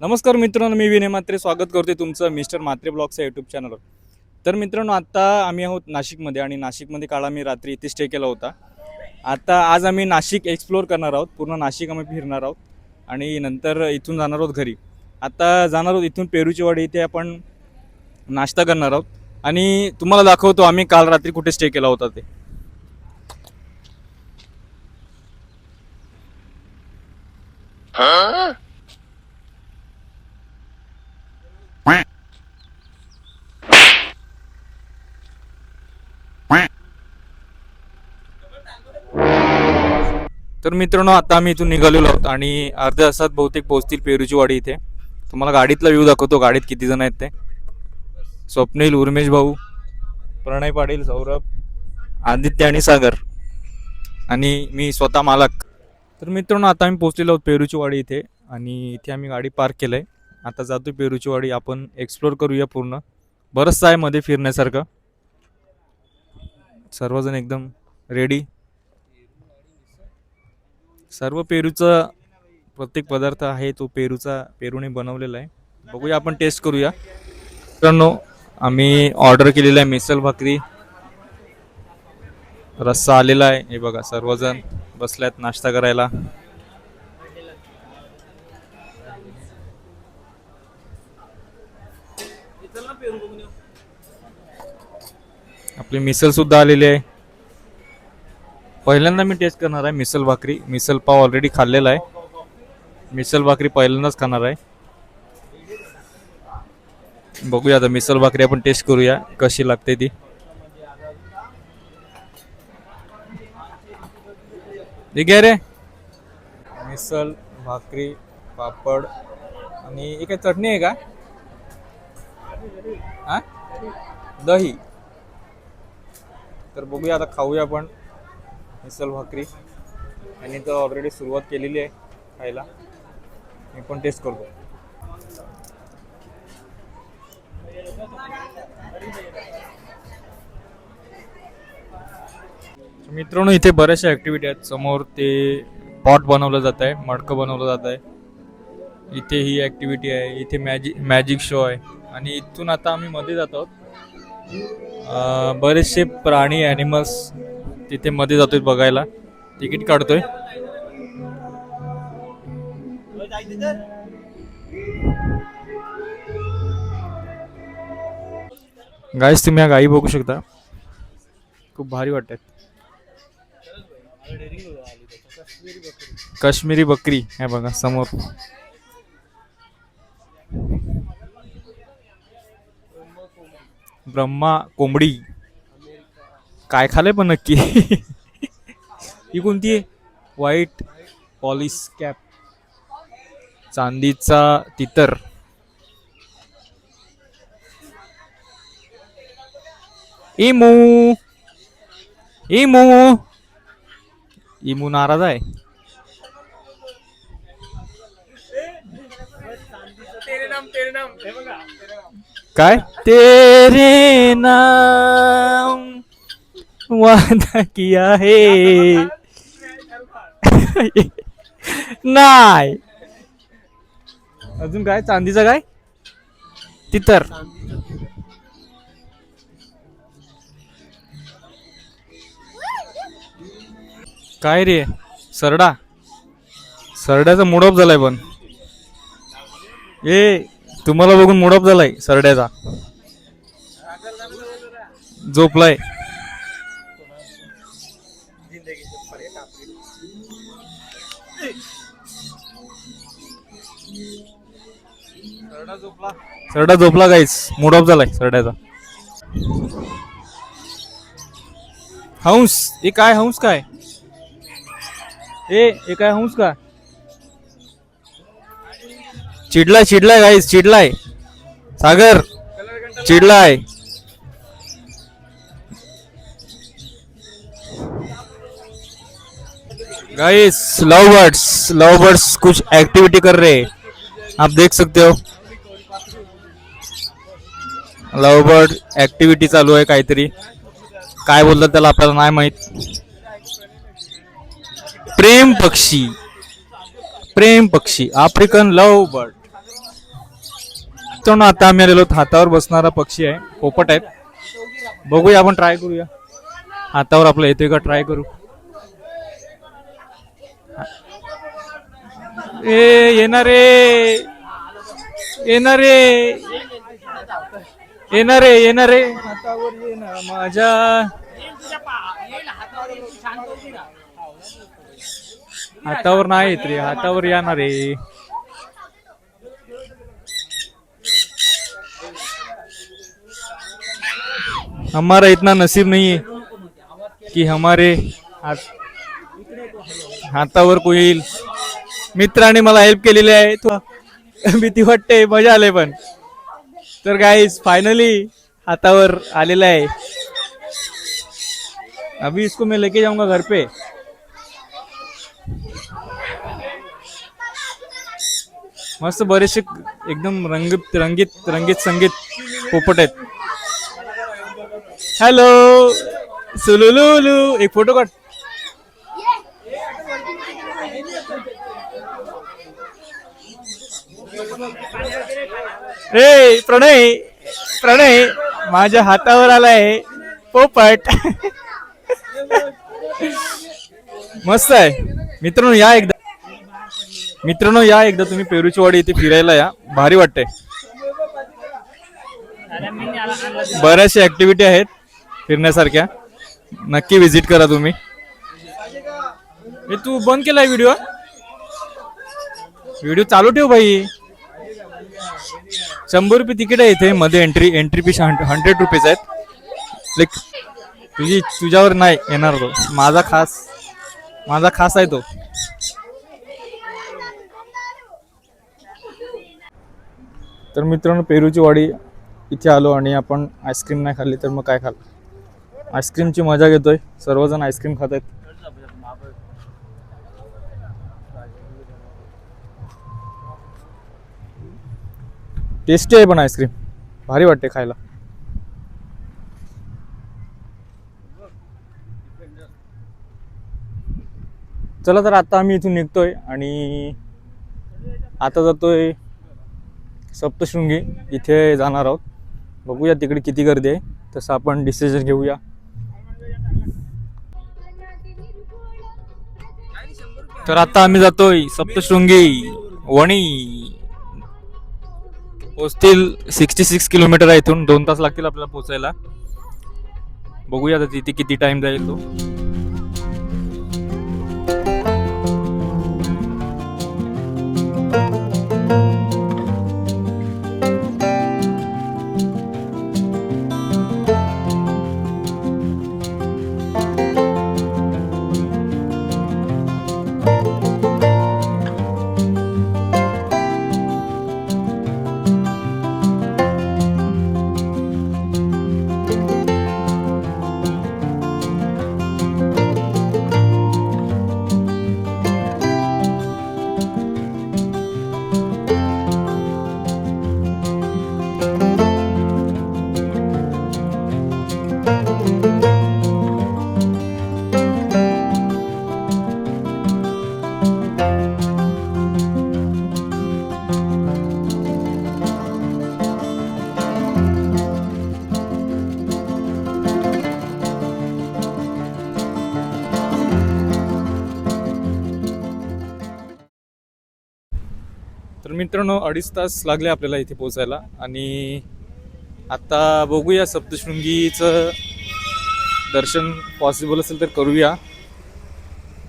नमस्कार मित्रांनो, मी विनय म्हात्रे स्वागत करते तुमचं मिस्टर म्हात्रे ब्लॉगच्या यूट्यूब चॅनलवर. तर मित्रांनो, आता आम्ही आहोत नाशिकमध्ये आणि नाशिकमध्ये काल आम्ही रात्री इथे स्टे केला होता. आता आज आम्ही नाशिक एक्सप्लोअर करणार आहोत. पूर्ण नाशिक आम्ही फिरणार आहोत आणि नंतर इथून जाणार आहोत घरी. आता जाणार आहोत इथून पेरूची वाडी, इथे आपण नाश्ता करणार आहोत आणि तुम्हाला दाखवतो आम्ही काल रात्री कुठे स्टे केला होता ते. तर मित्रांनो, आता आम्ही इथून निघालेलो आहोत आणि अर्ध्या तासात बहुतेक पोहोचतील पेरूची वाडी इथे. तुम्हाला गाडीतला व्ह्यू दाखवतो, गाडीत किती जण आहेत ते. स्वप्नील, उर्मेश भाऊ, प्रणय पाटील, सौरभ, आदित्य आणि सागर आणि मी स्वतः मालक. तर मित्रांनो, आता आम्ही पोहोचलेलो आहोत पेरूची वाडी इथे आणि इथे आम्ही गाडी पार्क केलं आहे. आता जातो पेरूची वाडी, आपण एक्सप्लोअर करूया पूर्ण. बरंचसं आहे मध्ये फिरण्यासारखं. सर्वजण एकदम रेडी. सर्व पेरूचा प्रत्येक पदार्थ आहे तो पेरूने बनवलेला आहे. बघूया, आपण टेस्ट करूया. मित्रांनो, आम्ही ऑर्डर केलेला आहे मिसल भाकरी. रस्सा आलेला आहे. हे बघा, सर्वजण बसल्यात नाश्ता करायला. आपली मिसल सुद्धा आलेली आहे. पहिल्यांदा मी टेस्ट करणार आहे मिसल भाकरी. मिसल पाव ऑलरेडी खाल्लेला आहे. मिसल भाकरी पहिल्यांदाच खाणार आहे. बघूया आता मिसल भाकरी आपण टेस्ट करूया कशी लागते ती. ठीक आहे रे. मिसल भाकरी, पापड आणि एक चटणी आहे का? हा, दही. तर बघूया आता, खाऊया आपण मिसल भाकरी. आणि तर ऑलरेडी सुरुवात केलेली आहे खायला. मी पण टेस्ट करतो. मित्रांनो, इथे बऱ्याचशा ॲक्टिव्हिटी आहेत. समोर ते पॉट बनवलं जात आहे, मडकं बनवलं जात आहे. इथे ही ॲक्टिव्हिटी आहे. इथे मॅजिक शो आहे आणि इथून आता आम्ही मध्ये जात आहोत. बरेचसे प्राणी, ॲनिमल्स तिथे मध्ये जातोय बघायला. तिकीट काढतोय. गाईस, तुम्ही या गाई बघू शकता, खूप भारी वाटतात. काश्मीरी बकरी हे बघा समोर. ब्रह्मा कोंबडी. काय खाले पण नक्की. ही कोणती आहे? व्हाईट पॉलिश कॅप, चांदीचा तितर. इमू इमू इमू नाराज आहे. काय तेरे नाम वादा किया है. नाही. अजून काय? चांदीचा काय तितर. काय रे? सरडा. सरड्याचा मूड ऑफ झालाय. पण ए, तुम्हाला बघून मूड ऑफ झालाय सरड्याचा. झोपलाय. सरडा झोपला गाईस. मूड ऑफ झालाय सरड्याचा. हंस. हे काय हंस? काय हे काय हंस का? चिडलाय गाईस, चिडलाय. सागर चिडलाय. गाइस, लव बर्ड्स कुछ एक्टिविटी कर रहे हैं, आप देख सकते हो. लव बर्ड ऍक्टिव्हिटी चालू आहे काहीतरी. काय बोलतात त्याला आपल्याला नाही माहित. प्रेम पक्षी, प्रेम पक्षी, आफ्रिकन लव बर्ड. तो ना आता आम्ही आलेलो हातावर बसणारा पक्षी आहे, पोपट आहेत. बघूया आपण ट्राय करूया. हातावर आपलं येतोय का ट्राय करू. येणारे येणारे येणारे येणारे हातावर येणार माझ्या. हातावर नाही येत रे, हातावर येणार रे. हमारा इतना नसीब नहीं है कि हमारे हातावर कोई येईल. मित्राने मला हेल्प केलेली आहे. भीती वाटते, मजा आले पण. तर गाइस फाइनली हातावर आलेला आहे. अभी इसको मैं लेके जाऊंगा घर पे. मस्त बरेचसे एकदम रंगीत रंगीत संगीत पोपट आहेत. हॅलो सुलुलुलू, एक फोटो काढ. ए प्रणय प्रणय माझ्या हातावर आलाय पोपट. मस्त आहे मित्रांनो. या एकदा तुम्ही पेरूची वाडी इथे फिरायला या, भारी वाटते. बऱ्याचशा ऍक्टिव्हिटी आहेत फिरण्यासारख्या, नक्की विजिट करा तुम्ही. तू बंद केलाय व्हिडिओ. व्हिडिओ चालू ठेव भाई. 100 रुपये तिकीट आहे इथे मध्ये. एंट्री फी 100 रुपीज आहेत. तुझ्यावर नाही येणार तो. माझा खास आहे तो. तर मित्रांनो पेरूची वाडी इथे आलो आणि आपण आईस्क्रीम नाही खाल्ली तर मग काय खाल्लं. आईस्क्रीमची मजा घेतोय, सर्वजण आईस्क्रीम खात आहेत. टेस्टी आहे पण आईस्क्रीम भारी वाटते खायला. चला तर आता आम्ही इथून निघतोय आणि आता जातोय सप्तशृंगी. इथे जाणार आहोत. बघूया तिकडे किती गर्दी आहे, तसं आपण डिसिजन घेऊया. तर आता आम्ही जातोय सप्तशृंगी वणी. पोचतील 66 किलोमीटर आहे इथून. 2 तास लागतील आपल्याला पोचायला. बघूया आता तिथे किती टाइम जाईल तो. तर मित्रांनो 2.5 तास लागले आपल्याला इथे पोहोचायला. आणि आता बघूया सप्तशृंगीचं दर्शन पॉसिबल असेल तर करूया,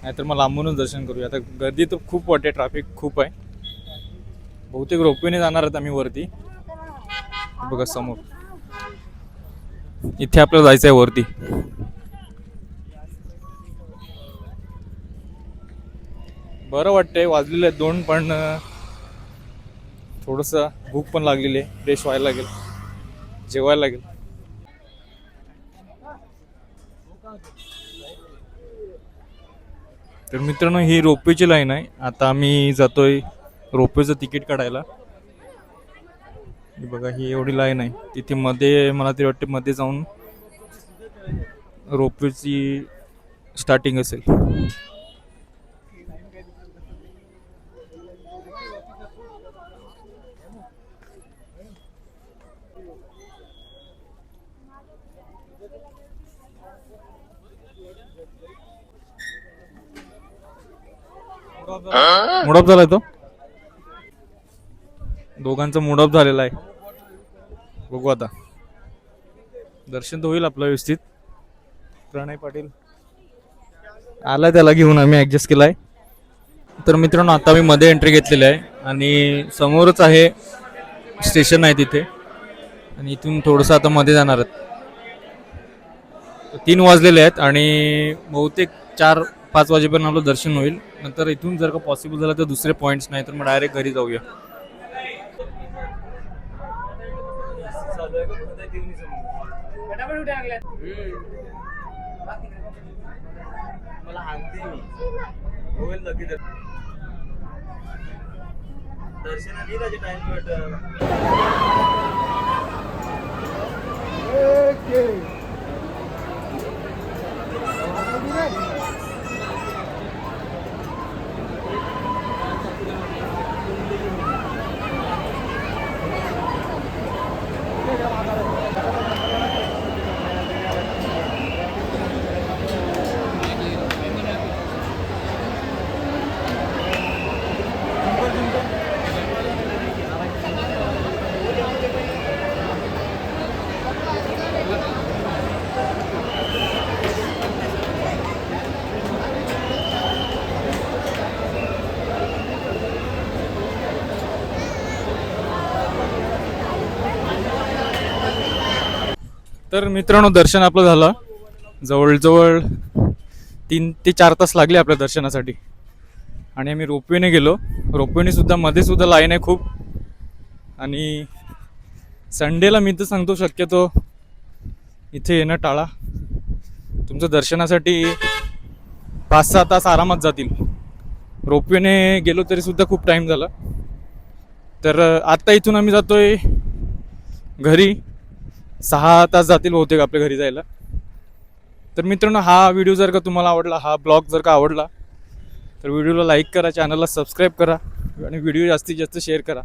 नाहीतर मग लांबूनच दर्शन करूया. आता गर्दी तर खूप वाटते, ट्रॅफिक खूप आहे. बहुतेक रोपवेने जाणार आहेत आम्ही वरती. बघा समोर इथे आपल्याला जायचं आहे वरती. बरं वाटतंय. वाजलेले आहेत 2, पण थोडंसं भूक पण लागलेली आहे. फ्रेश व्हायला लागेल, जेवायला लागेल. तर मित्रांनो ही रोपवेची लाईन आहे. आता आम्ही जातोय रोपवेचं तिकीट काढायला. बघा ही एवढी लाईन आहे. तिथे मध्ये मला तरी वाटते मध्ये जाऊन रोपवेची स्टार्टिंग असेल. मूड ऑफ झालाय तो, दोघांचा मूड ऑफ झालेला आहे. बघू आता, दर्शन तर होईल आपलं व्यवस्थित. प्रणय पाटील आलाय, त्याला घेऊन आम्ही ऍडजस्ट केलाय. तर मित्रांनो आता मी मध्ये एंट्री घेतलेली आहे आणि समोरच आहे स्टेशन आहे तिथे, आणि इथून थोडंसं आता मध्ये जाणार आहेत. 3 वाजलेले आहेत आणि बहुतेक 4-5 वाजेपर्यंत आपलं दर्शन होईल. नंतर इथून जर का पॉसिबल झालं तर दुसरे पॉईंट्स नाही तर मग डायरेक्ट घरी जाऊया. तर मित्रांनो दर्शन आपलं झालं. जवळजवळ 3 ते 4 तास लागले आपल्या दर्शनासाठी. आणि आम्ही रोपवेने गेलो. रोपवेने सुद्धा मध्ये सुद्धा लाईन आहे खूप. आणि संडेला मी तर सांगतो शक्यतो इथे येणं टाळा. तुमचं दर्शनासाठी 5-6 तास आरामात जातील. रोपवेने गेलो तरी सुद्धा खूप टाईम झाला. तर आत्ता इथून आम्ही जातोय घरी. 6 तास जातील बहुतेक आपल्या घरी जायला. तर मित्रांनो हा व्हिडिओ जर का तुम्हाला आवडला, हा ब्लॉग जर का आवडला तर व्हिडिओला लाईक करा, चॅनलला सबस्क्राईब करा आणि व्हिडिओ जास्तीत जास्त शेअर करा.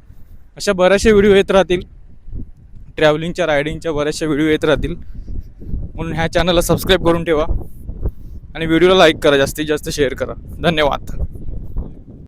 अशा बऱ्याचशा व्हिडिओ येत राहतील, ट्रॅव्हलिंगच्या रायडिंगच्या बऱ्याचशा व्हिडिओ येत राहतील. म्हणून ह्या चॅनलला सबस्क्राईब करून ठेवा आणि व्हिडिओला लाईक करा, जास्तीत जास्त शेअर करा. धन्यवाद.